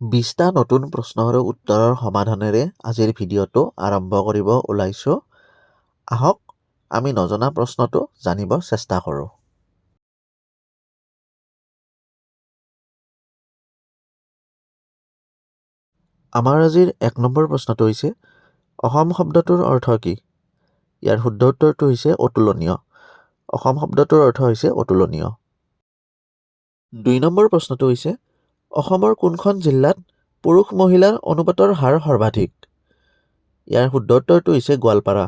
20টা নতুন প্ৰশ্নৰ উত্তৰৰ সমাধানেৰে আজিৰ ভিডিঅ'টো আৰম্ভ কৰিব ওলাইছোঁ। আহক আমি নজনা প্ৰশ্নটো জানিব চেষ্টা কৰোঁ। আমাৰ আজিৰ 1 নম্বৰ প্ৰশ্নটো হৈছে অসম শব্দটোৰ অৰ্থ কি? ইয়াৰ শুদ্ধ উত্তৰটো হৈছে অতুলনীয়। অসম শব্দটোৰ অৰ্থ হৈছে অতুলনীয়। 2 নম্বৰ প্ৰশ্নটো হৈছে অসমৰ কোনখন জিলাত পুৰুষ মহিলাৰ অনুপাতৰ হাৰ সৰ্বাধিক? ইয়াৰ শুদ্ধ উত্তৰটো হৈছে গোৱালপাৰা।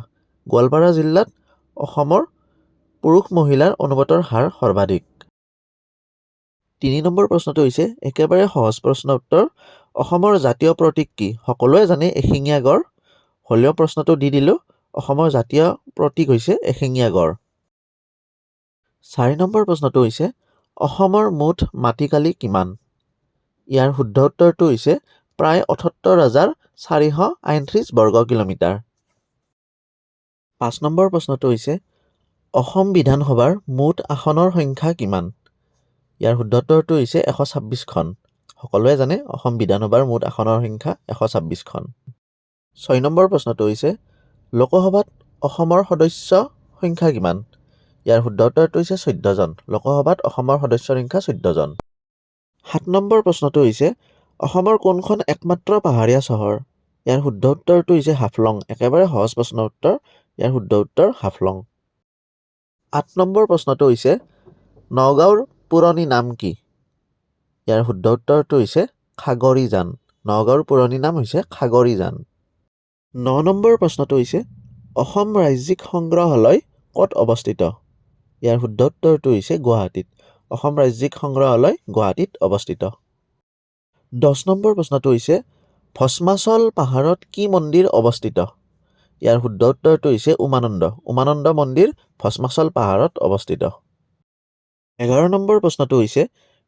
গোৱালপাৰা জিলাত অসমৰ পুৰুষ মহিলাৰ অনুপাতৰ হাৰ সৰ্বাধিক। 3 নম্বৰ প্ৰশ্নটো হৈছে একেবাৰে সহজ প্ৰশ্ন উত্তৰ অসমৰ জাতীয় প্ৰতীক কি? সকলোৱে জানে এশিঙীয়া গড়। হ'লেও প্ৰশ্নটো দি দিলোঁ অসমৰ জাতীয় প্ৰতীক হৈছে এশিঙীয়া গড়। 4 নম্বৰ প্ৰশ্নটো হৈছে অসমৰ মুঠ মাটিকালি কিমান? ইয়াৰ শুদ্ধ উত্তৰটো হৈছে প্ৰায় ৭৮,৪৩৮ বৰ্গ কিলোমিটাৰ। 5 নম্বৰ প্ৰশ্নটো হৈছে অসম বিধানসভাৰ মুঠ আসনৰ সংখ্যা কিমান? ইয়াৰ শুদ্ধ উত্তৰটো হৈছে 126খন। সকলোৱে জানে অসম বিধানসভাৰ মুঠ আসনৰ সংখ্যা 126খন। 6 নম্বৰ প্ৰশ্নটো হৈছে লোকসভাত অসমৰ সদস্য সংখ্যা কিমান? ইয়াৰ শুদ্ধ উত্তৰটো হৈছে 14 জন। লোকসভাত অসমৰ সদস্যৰ সংখ্যা 14 জন। 7 নম্বৰ প্ৰশ্নটো হৈছে অসমৰ কোনখন একমাত্ৰ পাহাৰীয়া চহৰ? ইয়াৰ শুদ্ধ উত্তৰটো হৈছে হাফলং। একেবাৰে সহজ প্ৰশ্ন উত্তৰ। ইয়াৰ শুদ্ধ উত্তৰ হাফলং। 8 নম্বৰ প্ৰশ্নটো হৈছে নগাঁৱৰ পুৰণি নাম কি? ইয়াৰ শুদ্ধ উত্তৰটো হৈছে খাগৰিজান। নগাঁৱৰ পুৰণি নাম হৈছে খাগৰিজান। 9 নম্বৰ প্ৰশ্নটো হৈছে অসম ৰাজ্যিক সংগ্ৰহালয় ক'ত অৱস্থিত? ইয়াৰ শুদ্ধ উত্তৰটো হৈছে গুৱাহাটীত। অসম ৰাজ্যিক সংগ্ৰহালয় গুৱাহাটীত অৱস্থিত। 10 নম্বৰ প্ৰশ্নটো হৈছে ভস্মাচল পাহাৰত কি মন্দিৰ অৱস্থিত? ইয়াৰ শুদ্ধ উত্তৰটো হৈছে উমানন্দ। উমানন্দ মন্দিৰ ভস্মাচল পাহাৰত অৱস্থিত। 11 নম্বৰ প্ৰশ্নটো হৈছে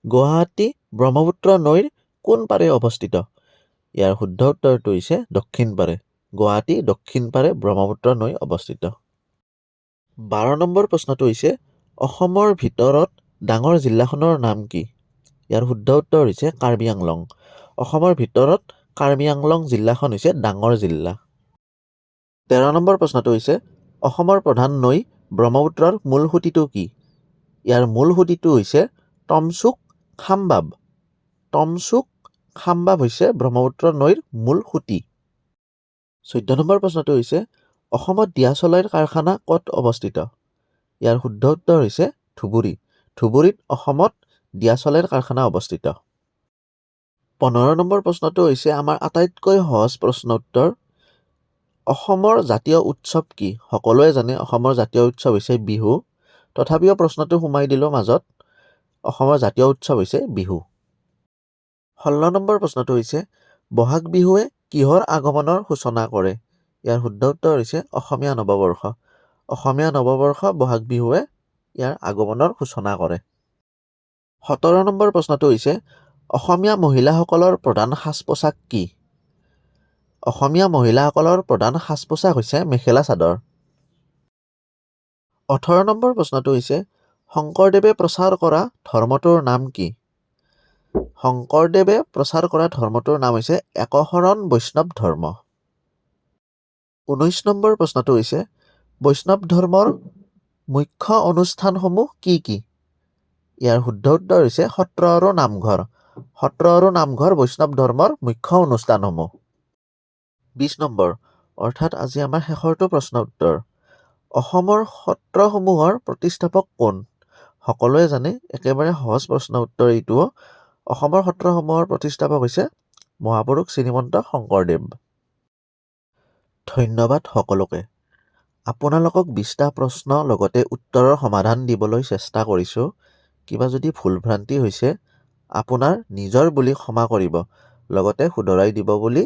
গুৱাহাটী ব্ৰহ্মপুত্ৰ নৈৰ কোন পাৰে অৱস্থিত? ইয়াৰ শুদ্ধ উত্তৰটো হৈছে দক্ষিণ পাৰে। গুৱাহাটী দক্ষিণ পাৰে ব্ৰহ্মপুত্ৰ নৈ অৱস্থিত। 12 নম্বৰ প্ৰশ্নটো হৈছে অসমৰ ভিতৰত ডাঙৰ জিলাখনৰ নাম কি? ইয়াৰ শুদ্ধ উত্তৰ হৈছে কাৰ্বি আংলং। অসমৰ ভিতৰত কাৰ্বি আংলং জিলাখন হৈছে ডাঙৰ জিলা। 13 নম্বৰ প্ৰশ্নটো হৈছে অসমৰ প্ৰধান নৈ ব্ৰহ্মপুত্ৰৰ মূল সুঁতিটো কি? ইয়াৰ মূল সুঁতিটো হৈছে টমচুক খামবাব। টমচুক খামবাব হৈছে ব্ৰহ্মপুত্ৰ নৈৰ মূল সুঁতি। 14 নম্বৰ প্ৰশ্নটো হৈছে অসমত দিয়াচলাইৰ কাৰখানা ক'ত অৱস্থিত? ইয়াৰ শুদ্ধ উত্তৰ হৈছে ধুবুৰী। ধুবুৰীত অসমত দিয়াচলাইৰ কাৰখানা অৱস্থিত। 15 নম্বৰ প্ৰশ্নটো হৈছে আমাৰ আটাইতকৈ সহজ প্ৰশ্ন উত্তৰ অসমৰ জাতীয় উৎসৱ কি? সকলোৱে জানে অসমৰ জাতীয় উৎসৱ হৈছে বিহু। তথাপিও প্ৰশ্নটো সোমাই দিলোঁ মাজত। অসমৰ জাতীয় উৎসৱ হৈছে বিহু। 16 নম্বৰ প্ৰশ্নটো হৈছে বহাগ বিহুৱে কিহৰ আগমনৰ সূচনা কৰে? ইয়াৰ শুদ্ধ উত্তৰ হৈছে অসমীয়া নৱবৰ্ষ। অসমীয়া নৱবৰ্ষ বহাগ বিহুৱে ইয়াৰ আগমনৰ সূচনা কৰে। 17 নম্বৰ প্ৰশ্নটো হৈছে অসমীয়া মহিলাসকলৰ প্ৰধান সাজ পোছাক কি? অসমীয়া মহিলাসকলৰ প্ৰধান সাজ পোছাক হৈছে মেখেলা চাদৰ। 18 নম্বৰ প্ৰশ্নটো হৈছে শংকৰদেৱে প্ৰচাৰ কৰা ধৰ্মটোৰ নাম কি? শংকৰদেৱে প্ৰচাৰ কৰা ধৰ্মটোৰ নাম হৈছে একশৰণ বৈষ্ণৱ ধৰ্ম। 19 নম্বৰ প্ৰশ্নটো হৈছে বৈষ্ণৱ ধৰ্মৰ মুখ্য অনুষ্ঠানসমূহ কি কি? ইয়াৰ শুদ্ধ উত্তৰ হৈছে সত্ৰ আৰু নামঘৰ। সত্ৰ আৰু নামঘৰ বৈষ্ণৱ ধৰ্মৰ মুখ্য অনুষ্ঠানসমূহ। 20 নম্বৰ অৰ্থাৎ আজি আমাৰ শেষৰটো প্ৰশ্ন উত্তৰ অসমৰ সত্ৰসমূহৰ প্ৰতিষ্ঠাপক কোন? সকলোৱে জানে একেবাৰে সহজ প্ৰশ্ন উত্তৰ এইটো। অসমৰ সত্ৰসমূহৰ প্ৰতিষ্ঠাপক হৈছে মহাপুৰুষ শ্ৰীমন্ত শংকৰদেৱ। ধন্যবাদ সকলোকে। আপোনালোকক 20টা প্ৰশ্ন লগতে উত্তৰৰ সমাধান দিবলৈ চেষ্টা কৰিছোঁ। কিবা যদি ভুল ভ্ৰান্তি হৈছে আপোনাৰ নিজৰ বুলি ক্ষমা কৰিব লগতে শুধৰাই দিব বুলি